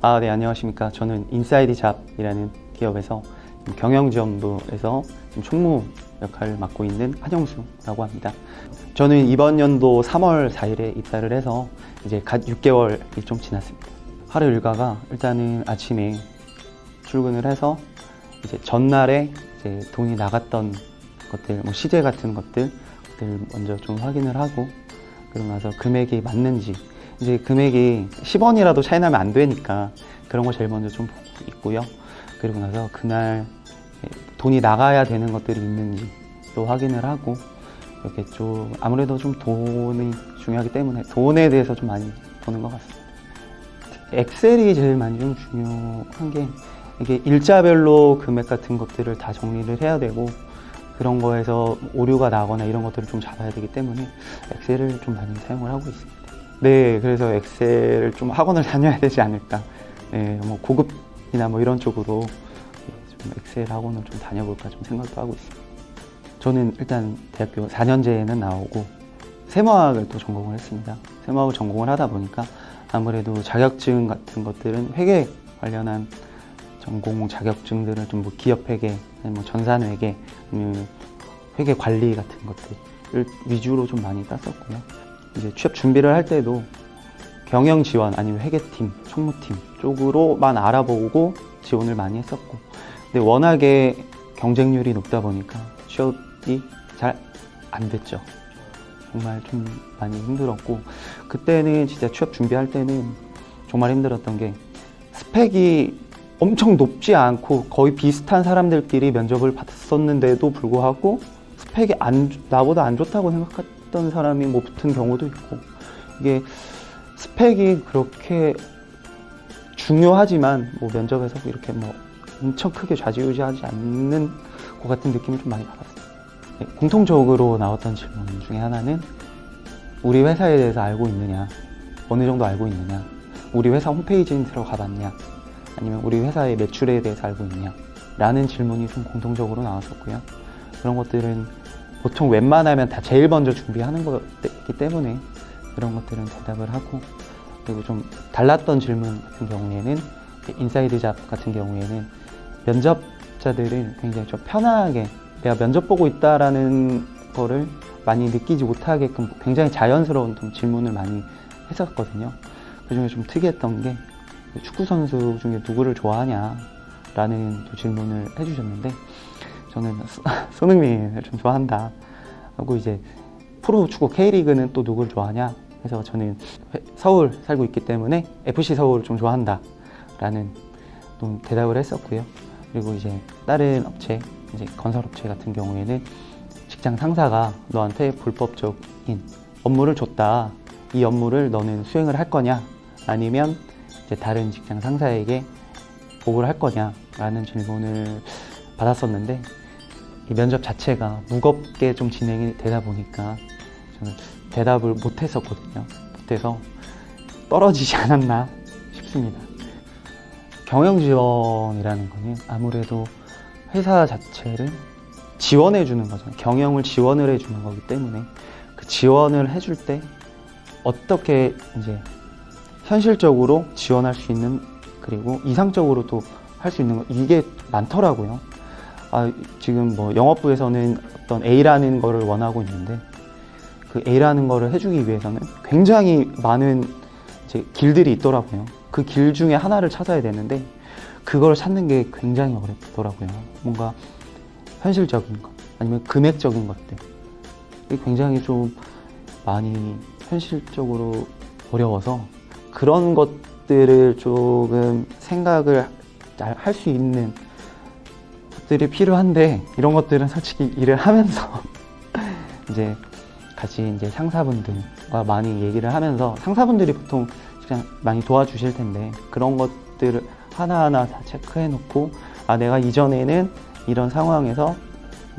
네, 안녕하십니까. 저는 인사이드 잡이라는 기업에서 경영지원부에서 총무 역할을 맡고 있는 한영수라고 합니다. 저는 이번 연도 3월 4일에 입사를 해서 이제 갓 6개월이 좀 지났습니다. 하루 일과가 일단은 아침에 출근을 해서 이제 전날에 이제 돈이 나갔던 것들, 뭐 시제 같은 것들 먼저 좀 확인을 하고, 그러고 나서 금액이 맞는지, 이제 금액이 10원이라도 차이 나면 안 되니까 그런 거 제일 먼저 좀 보고 있고요. 그리고 나서 그날 돈이 나가야 되는 것들이 있는지 또 확인을 하고, 이렇게 좀 아무래도 좀 돈이 중요하기 때문에 돈에 대해서 좀 많이 보는 것 같습니다. 엑셀이 제일 많이 좀 중요한 게, 이게 일자별로 금액 같은 것들을 다 정리를 해야 되고, 그런 거에서 오류가 나거나 이런 것들을 좀 잡아야 되기 때문에 엑셀을 좀 많이 사용을 하고 있습니다. 네, 그래서 엑셀을 좀 학원을 다녀야 되지 않을까. 네, 뭐 고급이나 뭐 이런 쪽으로 좀 엑셀 학원을 좀 다녀볼까 좀 생각도 하고 있습니다. 저는 일단 대학교 4년제에는 나오고 세무학을 또 전공을 했습니다. 세무학을 전공을 하다 보니까 아무래도 자격증 같은 것들은 회계 관련한 전공 자격증들을 좀 뭐 기업회계, 아니면 뭐 전산회계, 아니면 회계 관리 같은 것들을 위주로 좀 많이 땄었고요. 이제 취업 준비를 할 때도 경영 지원 아니면 회계팀, 총무팀 쪽으로만 알아보고 지원을 많이 했었고, 근데 워낙에 경쟁률이 높다 보니까 취업이 잘 안 됐죠. 정말 좀 많이 힘들었고, 그때는 진짜 취업 준비할 때는 정말 힘들었던 게 스펙이 엄청 높지 않고 거의 비슷한 사람들끼리 면접을 봤었는데도 불구하고 스펙이 나보다 안 좋다고 생각했던 사람이 뭐 붙은 경우도 있고, 이게 스펙이 그렇게 중요하지만 뭐 면접에서 이렇게 뭐 엄청 크게 좌지우지하지 않는 것 같은 느낌을 좀 많이 받았어요. 네, 공통적으로 나왔던 질문 중에 하나는 우리 회사에 대해서 알고 있느냐, 어느 정도 알고 있느냐, 우리 회사 홈페이지는 들어가 봤냐, 아니면 우리 회사의 매출에 대해서 알고 있냐 라는 질문이 좀 공통적으로 나왔었고요. 그런 것들은 보통 웬만하면 다 제일 먼저 준비하는 거기 때문에 그런 것들은 대답을 하고, 그리고 좀 달랐던 질문 같은 경우에는 인사이드 잡 같은 경우에는 면접자들은 굉장히 좀 편하게 내가 면접 보고 있다라는 거를 많이 느끼지 못하게끔 굉장히 자연스러운 좀 질문을 많이 했었거든요. 그중에 좀 특이했던 게 축구 선수 중에 누구를 좋아하냐 라는 또 질문을 해주셨는데, 저는 손흥민을 좀 좋아한다 하고, 이제 프로축구 K리그는 또 누구를 좋아하냐 해서 저는 서울 살고 있기 때문에 FC 서울을 좀 좋아한다 라는 좀 대답을 했었고요. 그리고 이제 다른 업체, 이제 건설업체 같은 경우에는 직장 상사가 너한테 불법적인 업무를 줬다, 이 업무를 너는 수행을 할 거냐, 아니면 이제 다른 직장 상사에게 보고를 할 거냐 라는 질문을 받았었는데, 이 면접 자체가 무겁게 좀 진행이 되다 보니까 저는 대답을 못 했었거든요. 못해서 떨어지지 않았나 싶습니다. 경영지원이라는 거는 아무래도 회사 자체를 지원해 주는 거잖아요. 경영을 지원을 해 주는 거기 때문에 그 지원을 해줄 때 어떻게 이제 현실적으로 지원할 수 있는, 그리고 이상적으로도 할 수 있는 거, 이게 많더라고요. 지금 뭐 영업부에서는 어떤 A라는 거를 원하고 있는데, 그 A라는 거를 해주기 위해서는 굉장히 많은 이제 길들이 있더라고요. 그 길 중에 하나를 찾아야 되는데 그걸 찾는 게 굉장히 어렵더라고요. 뭔가 현실적인 것, 아니면 금액적인 것들, 굉장히 좀 많이 현실적으로 어려워서 그런 것들을 조금 생각을 할 수 있는 것들이 필요한데, 이런 것들은 솔직히 일을 하면서 이제 같이 이제 상사분들과 많이 얘기를 하면서, 상사분들이 보통 그냥 많이 도와주실 텐데, 그런 것들을 하나하나 다 체크해 놓고, 내가 이전에는 이런 상황에서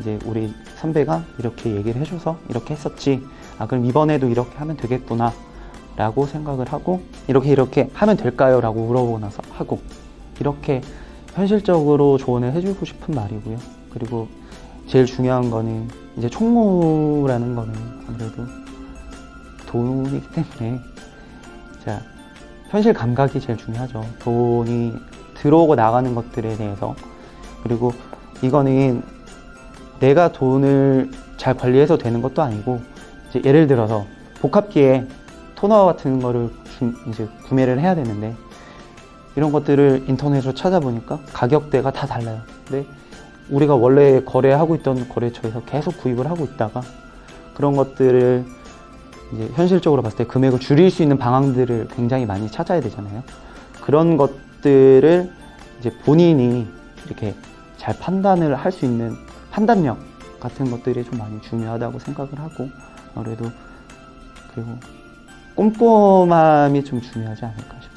이제 우리 선배가 이렇게 얘기를 해줘서 이렇게 했었지, 그럼 이번에도 이렇게 하면 되겠구나 라고 생각을 하고, 이렇게 하면 될까요? 라고 물어보고 나서 하고, 이렇게 현실적으로 조언을 해주고 싶은 말이고요. 그리고 제일 중요한 거는 이제 총무라는 거는 아무래도 돈이기 때문에, 자, 현실 감각이 제일 중요하죠. 돈이 들어오고 나가는 것들에 대해서. 그리고 이거는 내가 돈을 잘 관리해서 되는 것도 아니고, 이제 예를 들어서 복합기에 토너 같은 거를 이제 구매를 해야 되는데, 이런 것들을 인터넷으로 찾아보니까 가격대가 다 달라요. 근데 우리가 원래 거래하고 있던 거래처에서 계속 구입을 하고 있다가 그런 것들을 이제 현실적으로 봤을 때 금액을 줄일 수 있는 방안들을 굉장히 많이 찾아야 되잖아요. 그런 것들을 이제 본인이 이렇게 잘 판단을 할 수 있는 판단력 같은 것들이 좀 많이 중요하다고 생각을 하고, 아무래도 그리고 꼼꼼함이 좀 중요하지 않을까 싶어요.